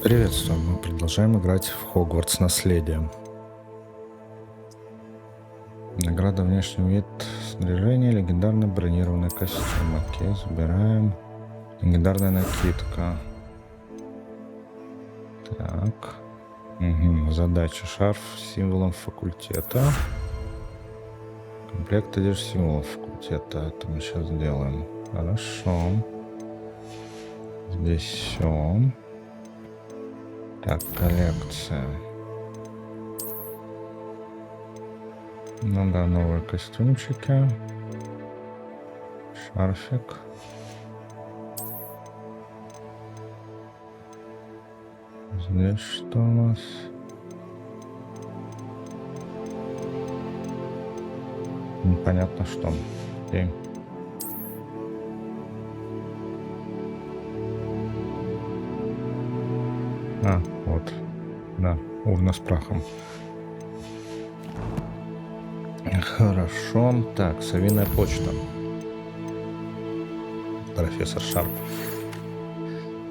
Приветствую, мы продолжаем играть в Хогвартс Наследие. Награда внешний вид снаряжения, легендарный бронированный костюм. Окей, забираем. Легендарная накидка. Так. Задача. Шарф с символом факультета. Комплект одежды символов факультета. Это мы сейчас сделаем. Хорошо. Здесь все. Так, коллекция. Ну да, новые костюмчики. Шарфик. Здесь что у нас? Непонятно что. Окей. А, вот. Да, урна с прахом. Хорошо. Так, совиная почта. Профессор Шарп.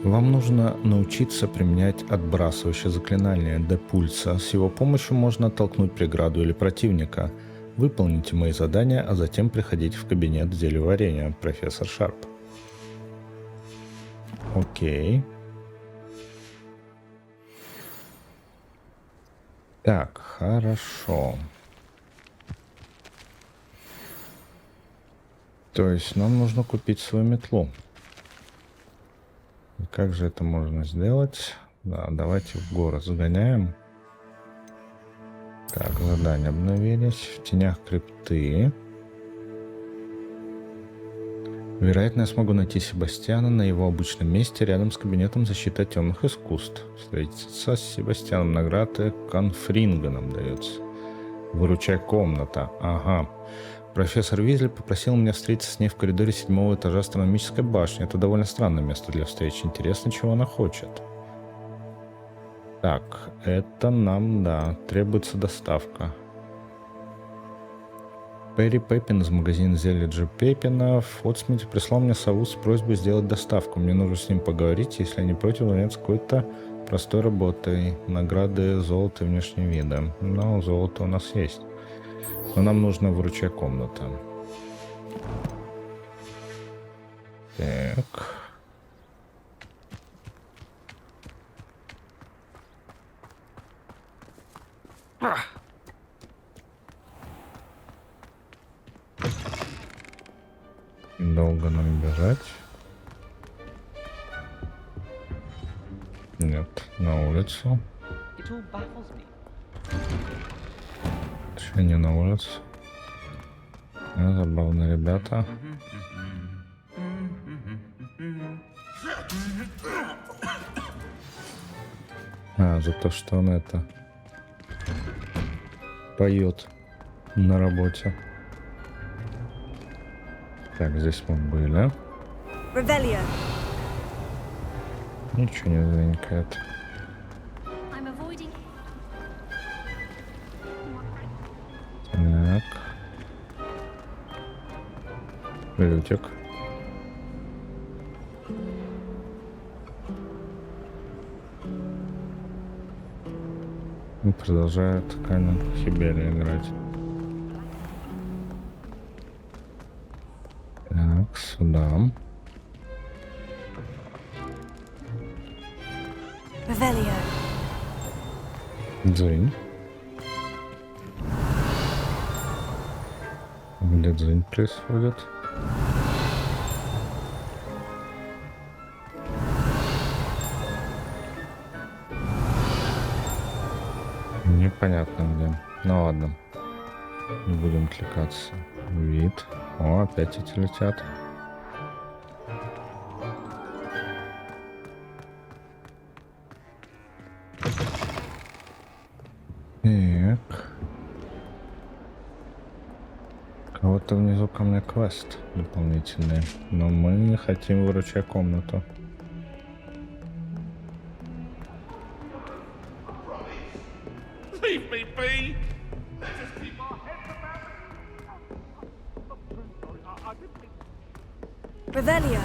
Вам нужно научиться применять отбрасывающее заклинание до пульса. С его помощью можно оттолкнуть преграду или противника. Выполните мои задания, а затем приходите в кабинет зельеварения. Профессор Шарп. Окей. Так, хорошо. То есть нам нужно купить свою метлу. И как же это можно сделать? Да, давайте в город сгоняем. Так, задания обновились. В тенях крипты. Вероятно, я смогу найти Себастьяна на его обычном месте рядом с кабинетом защиты от темных искусств. Встретиться с Себастьяном. Награды Конфринганом дается. Выручай-комната. Ага. Профессор Визли попросил меня встретиться с ней в коридоре 7-го этажа астрономической башни. Это довольно странное место для встречи. Интересно, чего она хочет. Так, это нам, да, требуется доставка. Перри Пеппин из магазина зелья Джи Пеппина в Фотсмите прислал мне сову с просьбой сделать доставку. Мне нужно с ним поговорить, если они против, заняться какой-то простой работой. Награды, золото и внешние виды. Но золото у нас есть. Но нам нужна выручай-комната. Так. Долго нам бежать? Нет, на улицу. Че не на улице? А, забавные ребята. А, за то, что он это поет на работе. Так, здесь мы были. Ничего не звенькает. Так. Лютик. И продолжает Кайна Хибели играть. Так, сюда. Дзынь. Где дзынь происходит? Непонятно где. Ну ладно. Не будем отвлекаться. Вид. О, опять эти летят. Так. Кого-то внизу ко мне квест дополнительный. Но мы хотим выручай-комнату. Revelio.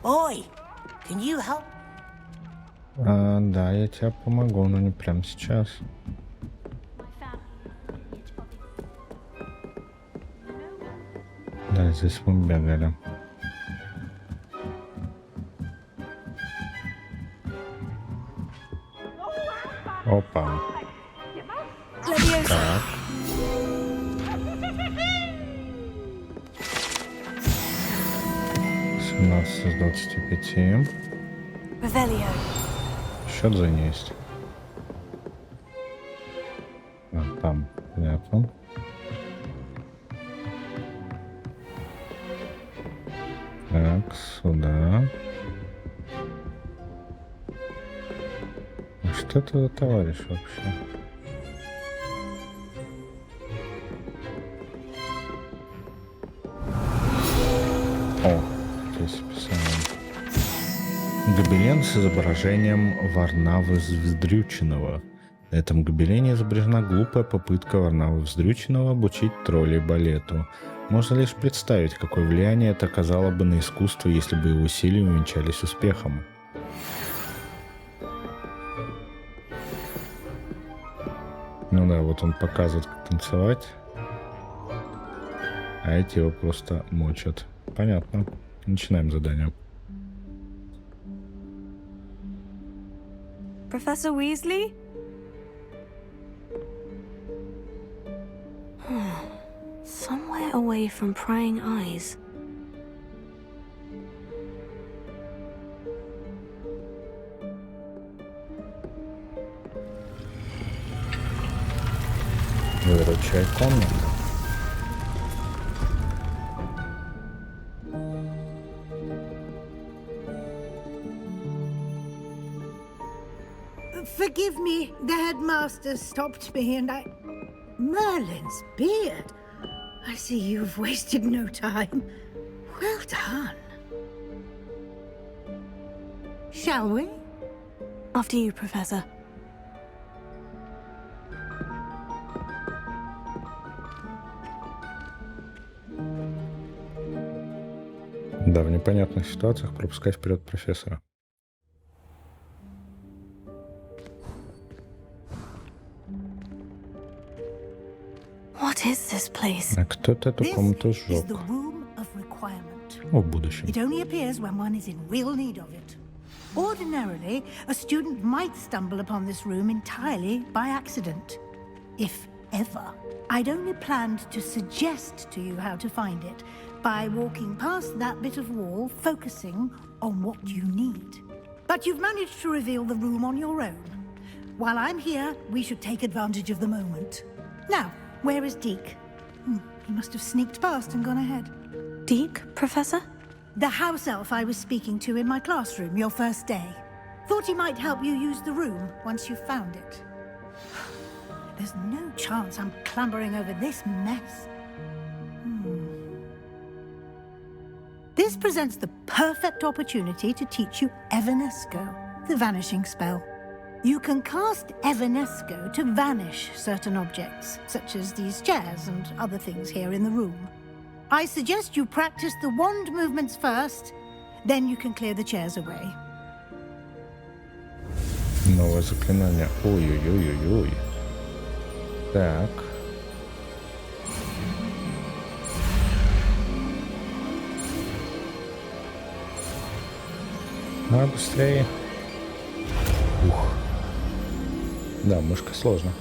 Oi, can you help? Да, я тебе помогу, но не прямо сейчас. Да, здесь мы бегали. Опа. Так. 17 из 25. Счет за ней есть. Там, понятно. Так, сюда. Что это за товарищ вообще? О, здесь описание. Гобелен с изображением Варнавы Вздрюченного. На этом гобелене изображена глупая попытка Варнавы Вздрюченного обучить троллей балету. Можно лишь представить, какое влияние это оказало бы на искусство, если бы его усилия увенчались успехом. Ну да, вот он показывает, как танцевать, а эти его просто мочат. Понятно. Начинаем задание. Professor Weasley? Somewhere away from prying eyes. Выручай-комната. Forgive me, the headmaster stopped me and I... Merlin's beard. I see you've wasted no time. Well done. Shall we? After you, Professor. Да, в непонятных ситуациях пропускать вперед профессора. What is this place? А кто-то эту комнату This is сжег. the room of requirement. О, в будущем. It only appears when one is in real need of it. Ordinarily, a student might stumble upon this room entirely by accident. If ever. I'd only planned to suggest to you how to find it by walking past that bit of wall, focusing on what you need. But you've managed to reveal the room on your own. While I'm here, we should take advantage of the moment. Now, where is Deke? He must have sneaked past and gone ahead. Deke, Professor? The house elf I was speaking to in my classroom your first day. Thought he might help you use the room once you found it. There's no chance I'm clambering over this mess. This presents the perfect opportunity to teach you Evanesco, the vanishing spell. You can cast Evanesco to vanish certain objects, such as these chairs and other things here in the room. I suggest you practice the wand movements first, then you can clear the chairs away. Новое заклинание. Ой-ой-ой-ой-ой. Так. А, быстрее. Ух. Да, мышка сложно.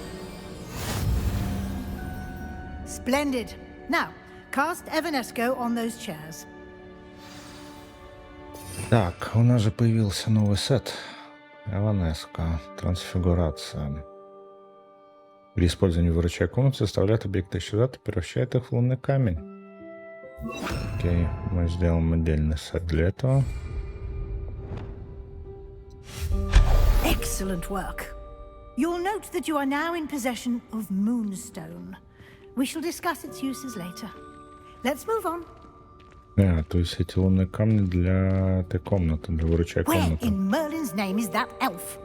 Splendid. Now, cast Evanesco on those chairs. Так, у нас же появился новый сет. Avalanche, трансфигурация. При использовании выручай-комнаты заставляет объекты исчезать и превращает их в лунный камень. Окей, мы сделаем отдельный сет для этого. Excellent work. You'll note that you are now in possession of Moonstone. We shall discuss its uses later. Let's move on. То есть эти лунные камни для этой комнаты, для Where выручай-комнаты. in Merlin's name is that elf?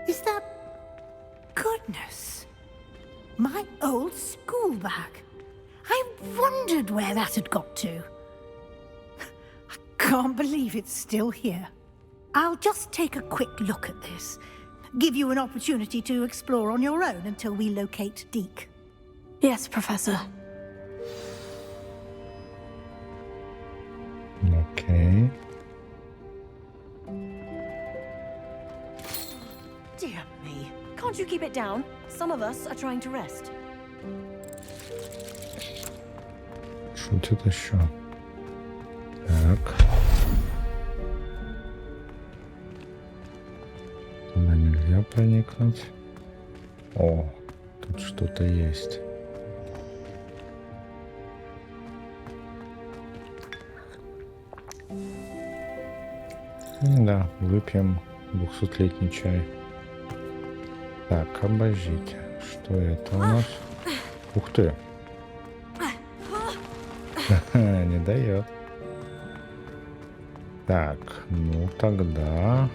Is that... Goodness. My old school bag. I wondered where that had got to. Can't believe it's still here. I'll just take a quick look at this. Give you an opportunity to explore on your own until we locate Deke. Yes, Professor. Окей. Dear me. Can't you keep it down? Some of us are trying to rest. Шутит еще. Так. Туда нельзя проникнуть. О, тут что-то есть. Да, выпьем 200-летний чай. Так, обождите. Что это у нас? Ух ты! Не дает. Так, ну тогда...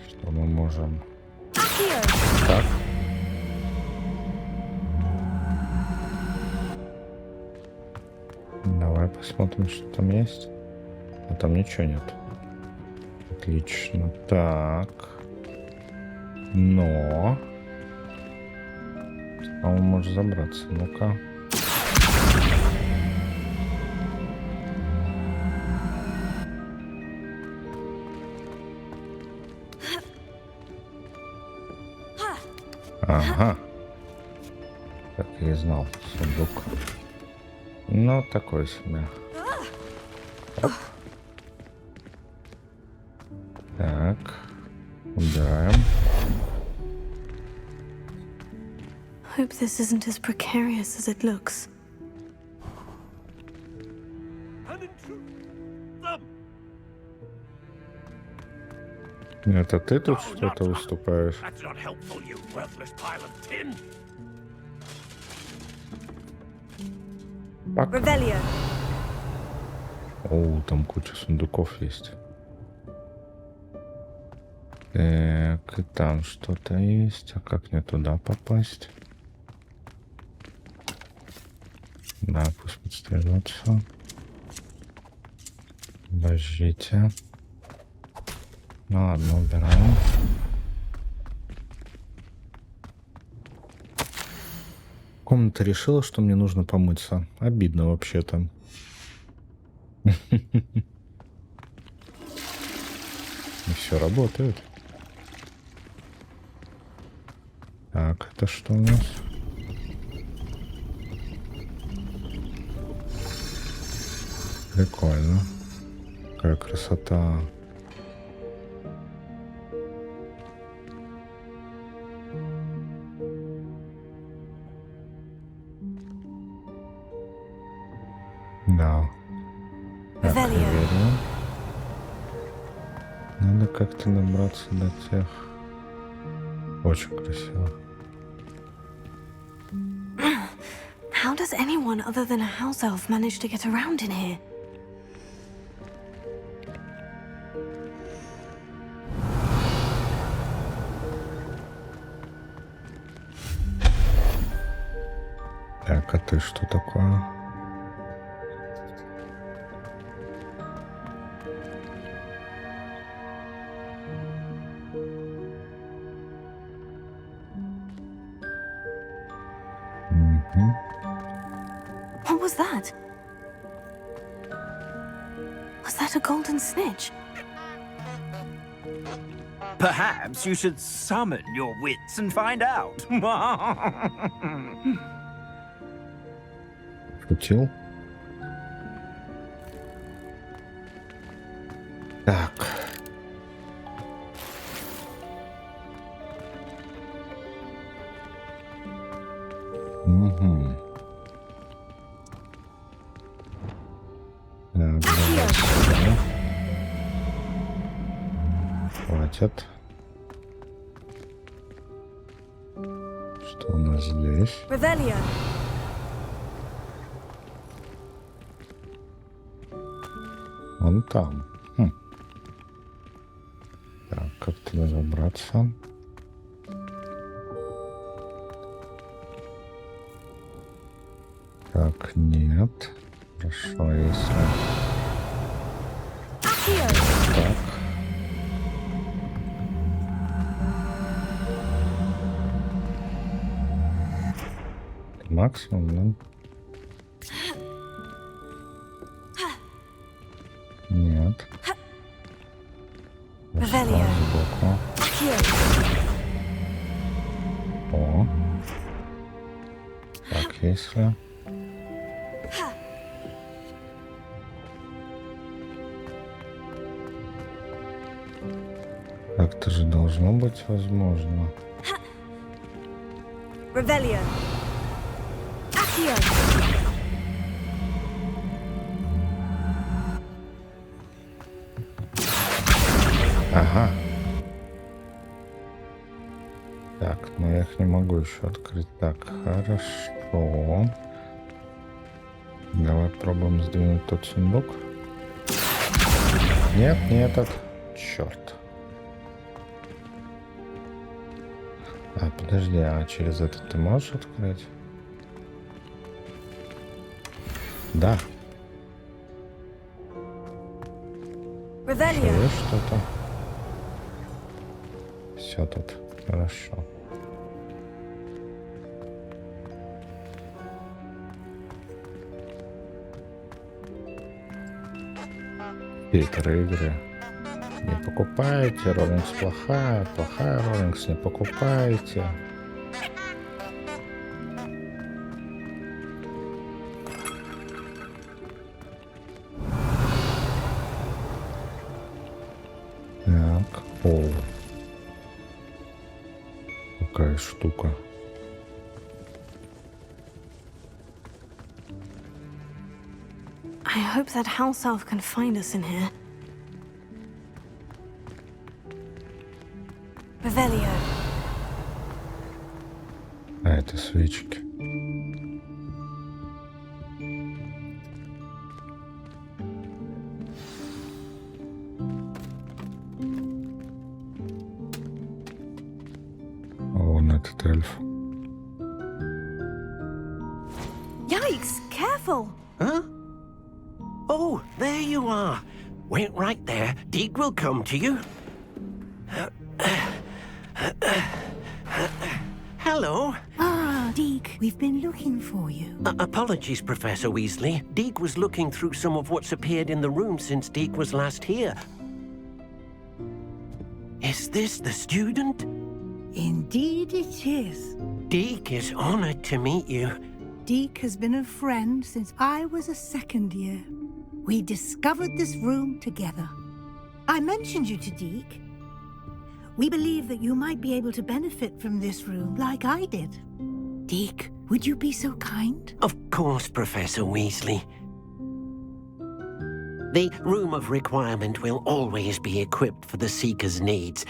Что мы можем... Так. Давай посмотрим, что там есть. А там ничего нет. Отлично. Так. Но... Он может забраться. Ну-ка. Ага. Так я и знал. Сундук. Ну, такой себе. Оп. Так. Убираем. Hope this isn't as precarious as it looks. Это ты тут что-то выступаешь? Пока. О, там куча сундуков есть. Так, и там что-то есть. А как мне туда попасть? Да, пусть подстрелятся. Подождите. Ну ладно, убираем. Комната решила, что мне нужно помыться. Обидно вообще-то. И все работает. Так, это что у нас? Прикольно. Какая красота. Да. Так, проверим. Надо как-то добраться до тех. Очень красиво. How does anyone other than a house elf manage to get around in here? Так, а ты что такое? What was that? Was that a golden snitch? Perhaps you should summon your wits and find out. Шутил? Так. Угу. Так, давай сюда. Хватит. Что у нас здесь? Он там. Хм. Так, как туда забраться? Так, нет. Хорошо, если... максимум, ну. Нет. Revelio. Сбоку. О. Так, если... Как-то же должно быть возможно. Revelio. Accio. Ага. Так, но я их не могу еще открыть. Так, хорошо. Давай пробуем сдвинуть тот сундук. Нет, не этот. Черт. А, подожди, а через этот ты можешь открыть? Да. Revelio. Есть что-то? Все тут хорошо. Питер, игры. Не покупайте, Роллингс плохая, плохая Роллингс, не покупайте. Так, о. Какая штука. I hope that house elf can find us in here. Revelio. А это свечки. Вон этот эльф. Yikes! Careful! Huh? Oh, there you are. Wait right there. Deke will come to you. Hello. Ah, Deke, we've been looking for you. Apologies, Professor Weasley. Deke was looking through some of what's appeared in the room since Deke was last here. Is this the student? Indeed it is. Deke is honored to meet you. Deke has been a friend since I was a second year. We discovered this room together. I mentioned you to Deke. We believe that you might be able to benefit from this room like I did. Deke, would you be so kind? Of course, Professor Weasley. The Room of Requirement will always be equipped for the Seeker's needs.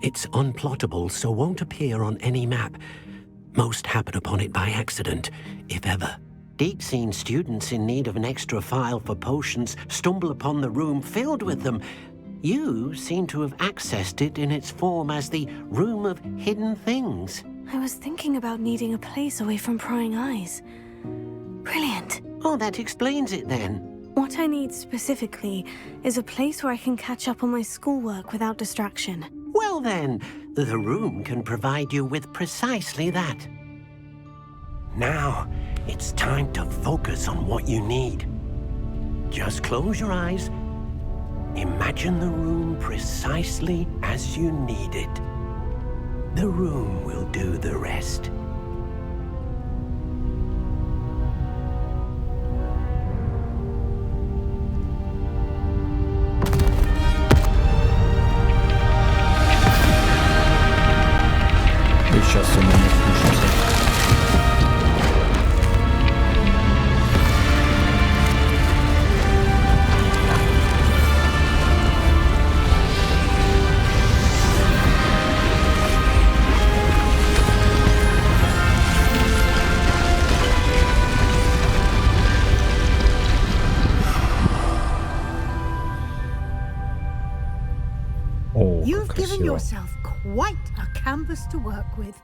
It's unplottable, so won't appear on any map. Most happen upon it by accident, if ever. Deke's seen students in need of an extra file for potions stumble upon the room filled with them. You seem to have accessed it in its form as the Room of Hidden Things. I was thinking about needing a place away from prying eyes. Brilliant. Oh, that explains it then. What I need specifically is a place where I can catch up on my schoolwork without distraction. Well then, the room can provide you with precisely that. Now, it's time to focus on what you need. Just close your eyes. Imagine the room precisely as you need it. The room will do the rest. И сейчас ему не включится. О, You've как given красиво. yourself quite a canvas to work with.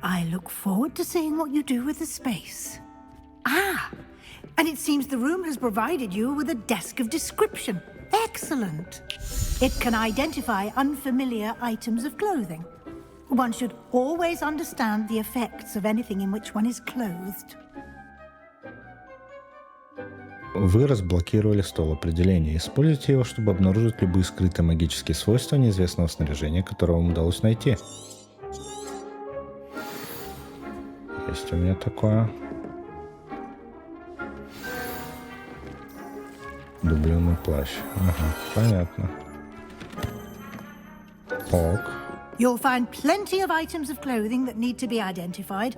I look forward to seeing what you do with the space. Ah, and it seems the room has provided you with a desk of description. Excellent. It can identify unfamiliar items of clothing. One should always understand the effects of anything in which one is clothed. Вы разблокировали стол определений. Используйте его, чтобы обнаружить любые скрытые магические свойства неизвестного снаряжения, которое вам удалось найти. Есть у меня такое. Дубленый плащ. Ага, понятно. Ок. You'll find plenty of items of clothing that need to be identified.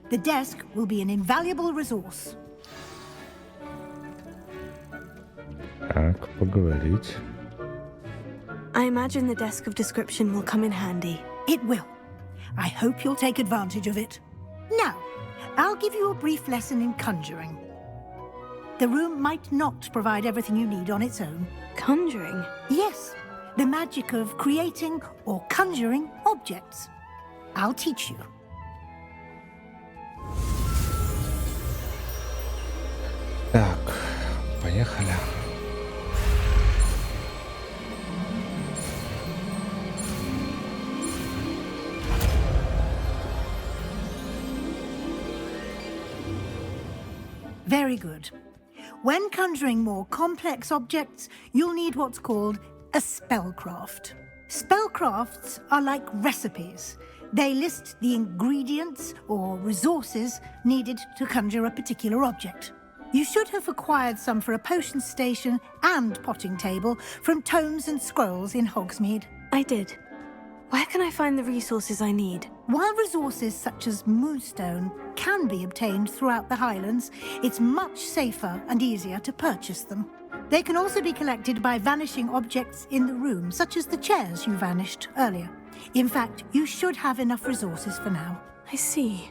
The desk will be an invaluable resource. Так, поговорить. I imagine the desk of description will come in handy. It will. I hope you'll take advantage of it. Now, I'll give you a brief lesson in conjuring. The room might not provide everything you need on its own. Conjuring? Yes, the magic of creating or conjuring objects. I'll teach you. Так, поехали. Very good. When conjuring more complex objects, you'll need what's called a spellcraft. Spellcrafts are like recipes. They list the ingredients or resources needed to conjure a particular object. You should have acquired some for a potion station and potting table from tomes and scrolls in Hogsmeade. I did. Where can I find the resources I need? While resources such as moonstone can be obtained throughout the Highlands, it's much safer and easier to purchase them. They can also be collected by vanishing objects in the room, such as the chairs you vanished earlier. In fact, you should have enough resources for now. I see.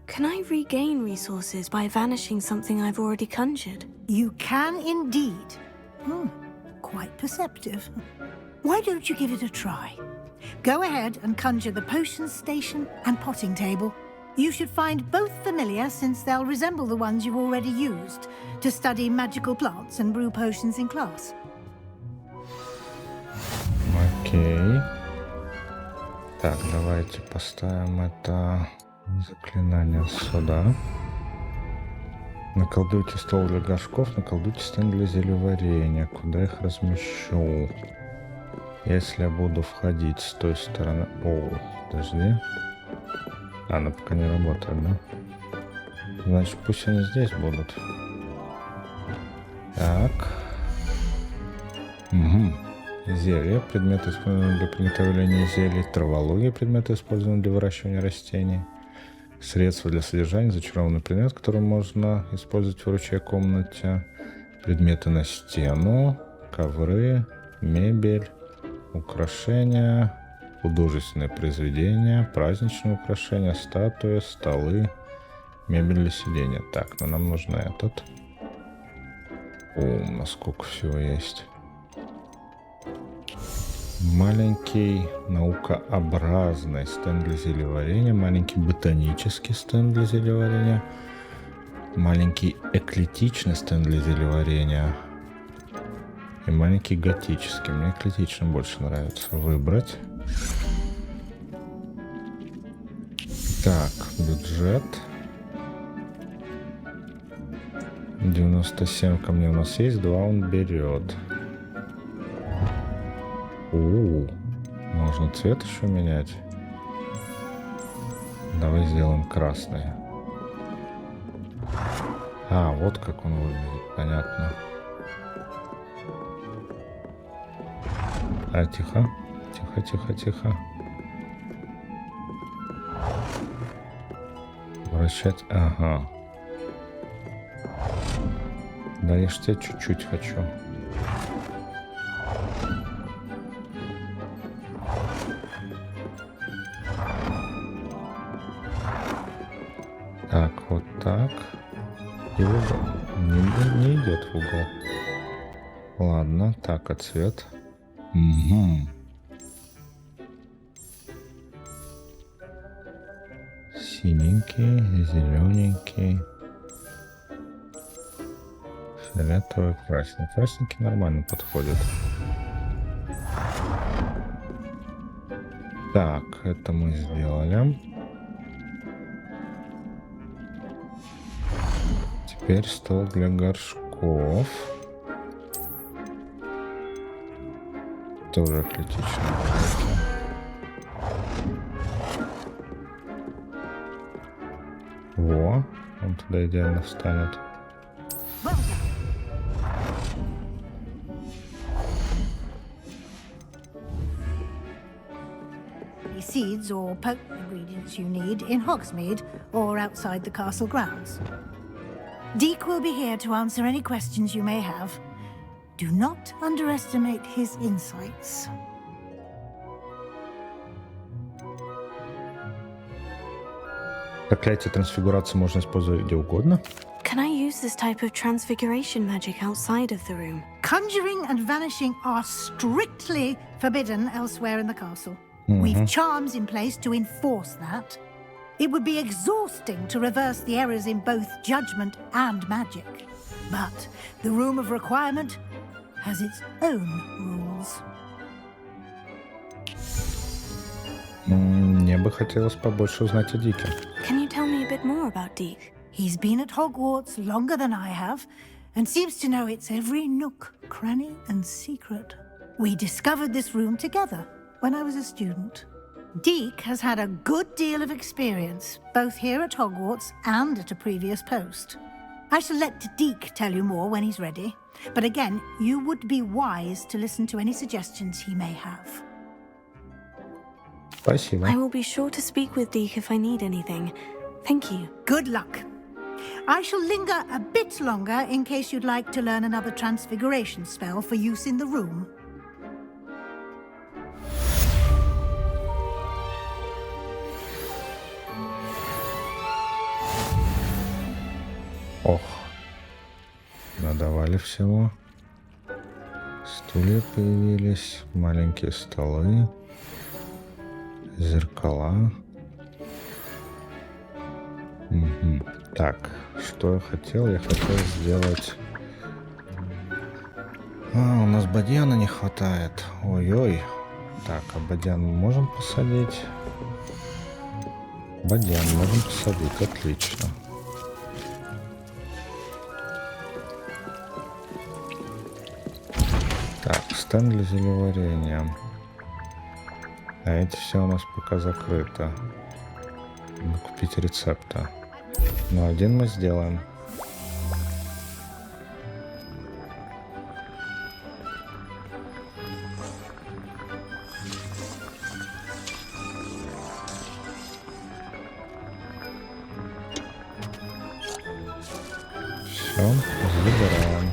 Can I regain resources by vanishing something I've already conjured? You can indeed. Quite perceptive. Why don't you give it a try? Go ahead and conjure the potion station and potting table. You should find both familiar, since they'll resemble the ones you've already used to study magical plants and brew potions in class. Окей. Так, давайте поставим это заклинание сюда. Наколдуйте стол для горшков, наколдуйте стенд для зельеварения. Куда их размещу? Если я буду входить с той стороны... О, подожди. Она пока не работает, да? Значит, пусть они здесь будут. Так. Угу. Зелье. Предметы, используемые для приготовления зелий. Травология. Предметы, используемые для выращивания растений. Средства для содержания. Зачарованный предмет, который можно использовать в выручай-комнате. Предметы на стену. Ковры. Мебель. Украшения. Художественные произведения. Праздничные украшения. Статуи. Столы. Мебель для сидения. Так, ну нам нужен этот. О, насколько всего есть. Маленький наукообразный стенд для зельеварения. Маленький ботанический стенд для зельеварения. Маленький эклектичный стенд для зельеварения. И маленький готический. Мне эклектичный больше нравится. Выбрать. Так, бюджет. 97 камней у нас есть, 2 он берет. Можно цвет еще менять. Давай сделаем красный. А, вот как он выглядит, понятно. А, тихо. Тихо, тихо, тихо. Вращать, ага. Да я ж тебя чуть-чуть хочу. Так, вот так. И в угол. Не идет в угол. Ладно, так, а цвет? Угу. Синенький, зелененький. Фиолетовый, красный. Красненький нормально подходит. Так, это мы сделали. Теперь стол для горшков. Тоже критично. Во, он туда идеально встанет. Seeds or potent ingredients you need in Hogsmeade or outside the castle grounds. Deke will be here to answer any questions you may have. Do not underestimate his insights. Проклятие трансфигурации можно использовать где угодно. Can I use this type of transfiguration magic outside of the room? Conjuring and vanishing are strictly forbidden elsewhere in the castle. We've charms in place to enforce that. It would be exhausting to reverse the errors in both judgment and magic. But the Room of Requirement has its own rules. Мне бы хотелось побольше узнать о Дике. Can you tell me a bit more about Deke? He's been at Hogwarts longer than I have, and seems to know its every nook, cranny, and secret. We discovered this room together when I was a student. Deke has had a good deal of experience, both here at Hogwarts and at a previous post. I shall let Deke tell you more when he's ready, but again, you would be wise to listen to any suggestions he may have. Спасибо. I will be sure to speak with Deke if I need anything. Thank you. Good luck. I shall linger a bit longer in case you'd like to learn another transfiguration spell for use in the room. Ох, надавали всего. Стулья появились, маленькие столы, зеркала. Так, что я хотел? Я хотел сделать... у нас бадьяна не хватает. Ой-ой. Так, а бадьян мы можем посадить? Бадьян можем посадить, отлично. Так, стенд для зелеварения. А эти все у нас пока закрыто. Надо купить рецепта. Но один мы сделаем. Все, забираем.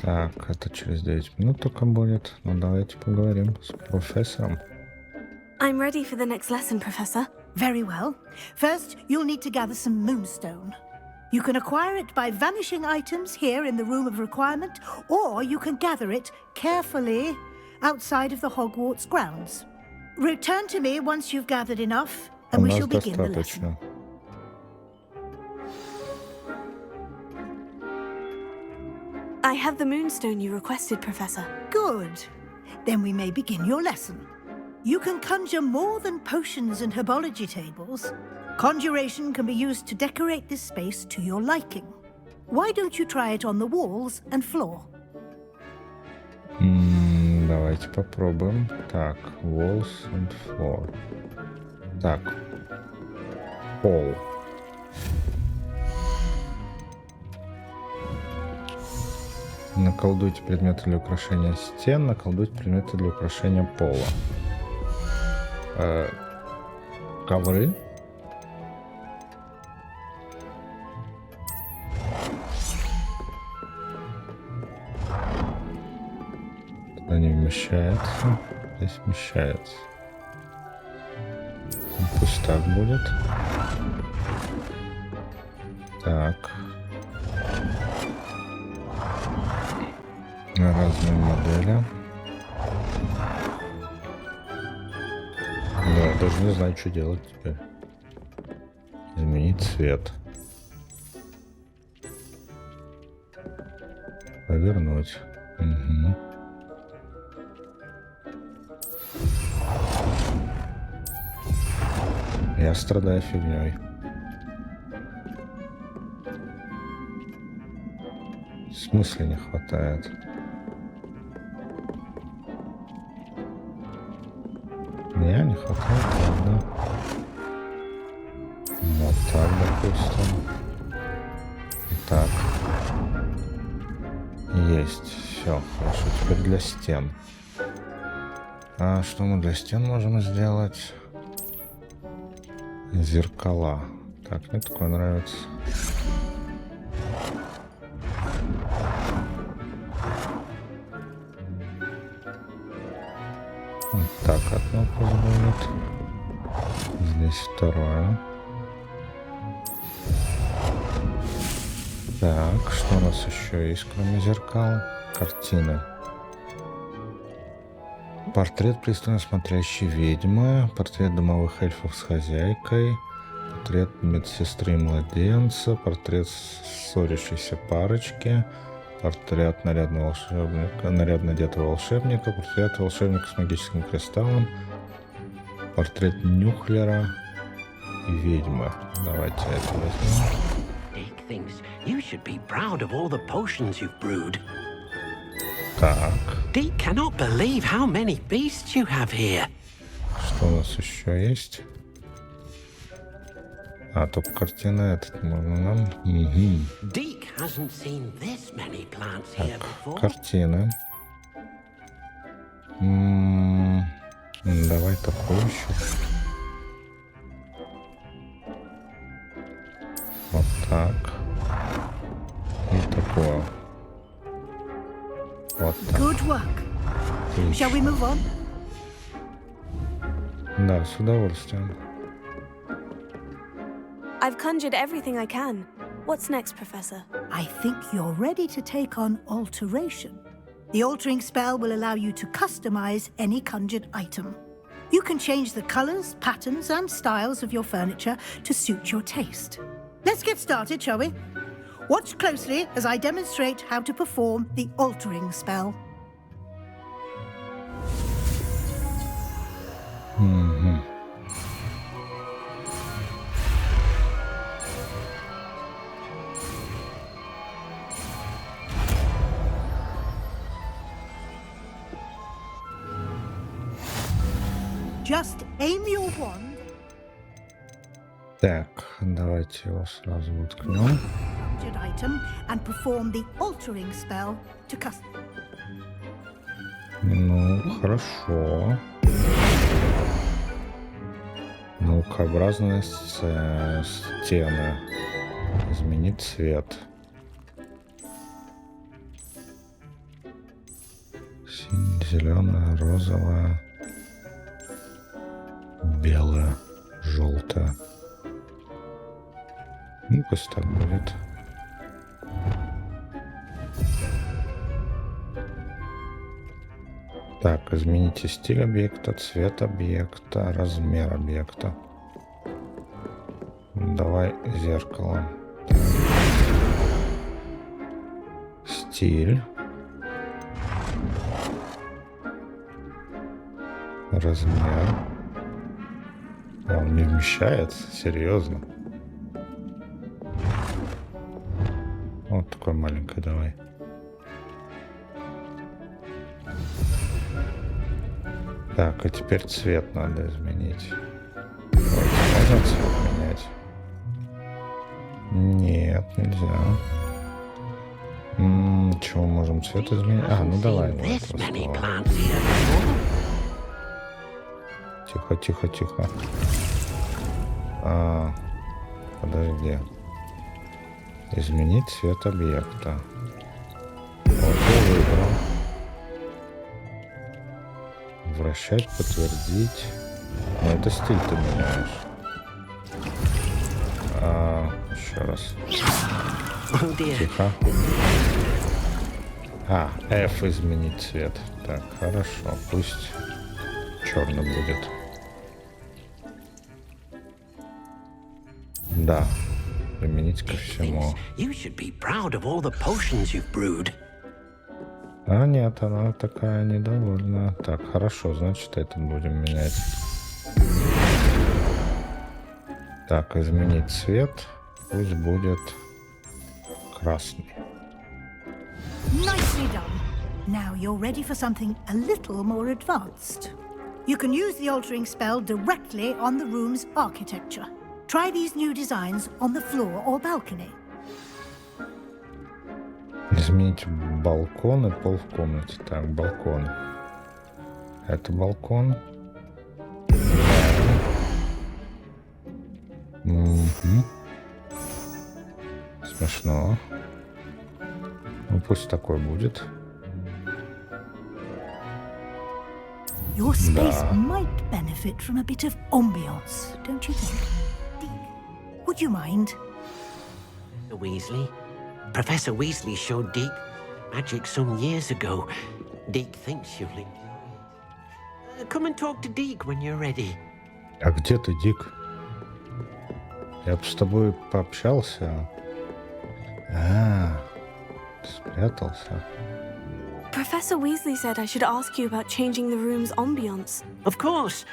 Так, это через 9 минут только будет. Ну, давайте поговорим с профессором. I'm ready for the next lesson, Professor. Very well. First, you'll need to gather some moonstone. You can acquire it by vanishing items here in the Room of Requirement, or you can gather it carefully outside of the Hogwarts grounds. Return to me once you've gathered enough, and we shall begin the lesson. I have the moonstone you requested, Professor. Good. Then we may begin your lesson. You can conjure more than potions and herbology tables. Conjuration can be used to decorate this space to your liking. Why don't you try it on the walls and floor? Давайте попробуем. Так, walls and floor. Так, пол. Наколдуйте предметы для украшения стен, наколдуйте предметы для украшения пола. Ковры. Туда не вмещается. Здесь вмещается. Пусть так будет. Так. Разные модели. Да, я даже не знаю, что делать теперь. Изменить цвет. Повернуть. Угу. Я страдаю фигней. В смысле не хватает? Не хватает, ладно. Вот так, допустим. Так. Есть. Все, хорошо. Теперь для стен. А что мы для стен можем сделать? Зеркала. Так, мне такое нравится. Вот так одно пусть будет. Здесь второе. Так, что у нас еще есть, кроме зеркал? Картины. Портрет пристально смотрящей ведьмы, портрет домовых эльфов с хозяйкой, портрет медсестры и младенца, портрет ссорящейся парочки, портрет нарядно одетого волшебника, портрет волшебника с магическим кристаллом, портрет нюхлера и ведьмы. Давайте это возьмем. Так. Deke cannot believe how many beasts you have here. Что у нас еще есть? А, только картина этот можно нам. Угу. Deke hasn't seen this many plants here before. Картины. Давай такую еще. Вот так. И такое. Вот так. Good work. Shall we move on? Да, с удовольствием. I've conjured everything I can. What's next, Professor? I think you're ready to take on alteration. The altering spell will allow you to customize any conjured item. You can change the colors, patterns, and styles of your furniture to suit your taste. Let's get started, shall we? Watch closely as I demonstrate how to perform the altering spell. Just aim your wand. Так, давайте его сразу воткнем. Item and perform the altering spell to custom. Ну, хорошо. Наукообразные стены. Изменить цвет. Синяя, зеленая, розовая, белая, желтая. Ну, пусть так будет. Так, измените стиль объекта, цвет объекта, размер объекта. Давай зеркало. Так. Стиль. Размер. Он не вмещается? Серьезно? Вот такой маленький давай. Так, а теперь цвет надо изменить. Давайте, можно цвет менять? Нет, нельзя. Чего можем цвет изменить? А, ну давай. Тихо, тихо, тихо. Подожди. Изменить цвет объекта. Вот я выбрал. Вращать, подтвердить. Ну, это стиль ты меняешь. Еще раз. Тихо. F изменить цвет. Так, хорошо. Пусть черным будет. Да. Применить ко всему. А нет, она такая недовольна. Так, хорошо, значит, этот будем менять. Так, изменить цвет. Пусть будет красный. Nicely done. Now you're ready for something a little more advanced. You can use the altering spell directly on the room's architecture. Try these new designs on the floor or balcony. Изменить балкон и пол в комнате. Так, балкон. Это балкон. Угу. Смешно. Ну пусть такой будет. Your space might benefit from a bit of ambiance, don't you think? Deke, would you mind? Weasley? Professor Weasley showed Deke magic some years ago. Deke thinks you'll... Come and talk to Deke when you're ready. А где ты, Дик? Я бы с тобой пообщался. Спрятался. Professor Weasley said I should ask you about changing the room's ambience. Of course.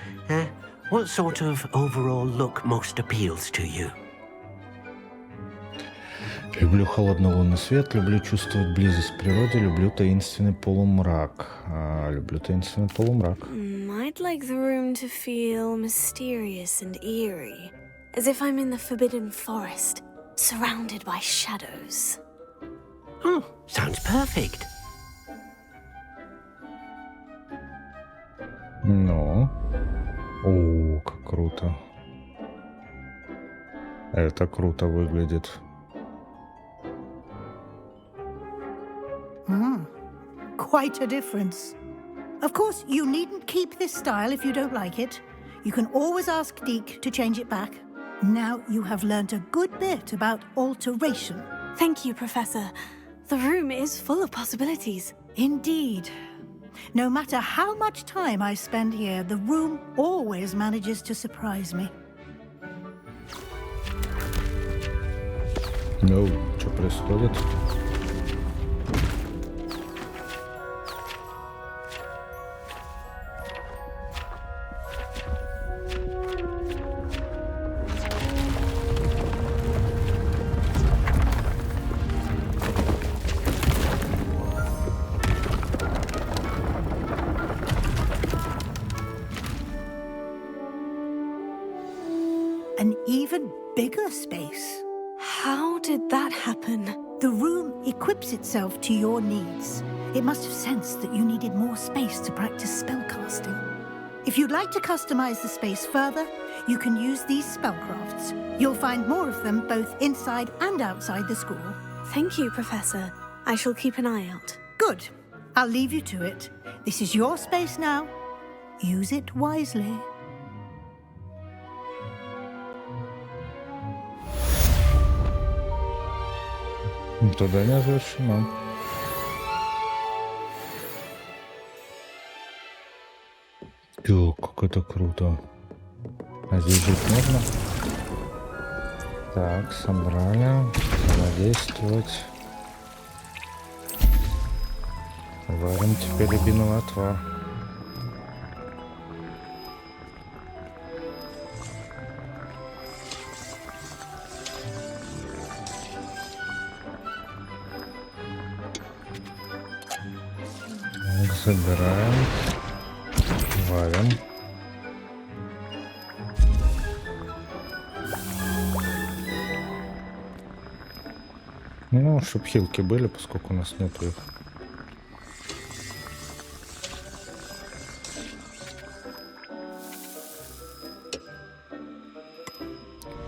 What sort of overall look most appeals to you? Люблю холодный лунный свет, люблю чувствовать близость к природе, люблю таинственный полумрак. Люблю таинственный полумрак. I'd like the room to feel mysterious and eerie, as if I'm in the Forbidden Forest, surrounded by shadows. Oh, sounds perfect. Ну. О, как круто. Это круто выглядит. Quite a difference. Of course, you needn't keep this style if you don't like it. You can always ask Deke to change it back. Now you have learnt a good bit about alteration. Thank you, Professor. The room is full of possibilities. Indeed. No matter how much time I spend here, the room always manages to surprise me. Ну, что происходит? An even bigger space. How did that happen? The room equips itself to your needs. It must have sensed that you needed more space to practice spellcasting. If you'd like to customize the space further, you can use these spellcrafts. You'll find more of them both inside and outside the school. Thank you, Professor. I shall keep an eye out. Good. I'll leave you to it. This is your space now. Use it wisely. Задание завершено. Ё, как это круто. А здесь жить можно? Так, собрали. Взаимодействовать. Варим теперь рябиновый отвар. Собираем, варим. Ну, чтоб хилки были, поскольку у нас нету их.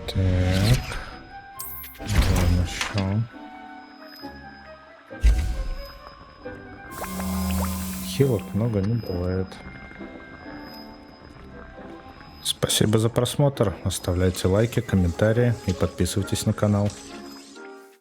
Так. Делаем еще. Хилок много не бывает. Спасибо за просмотр. Оставляйте лайки, комментарии и подписывайтесь на канал.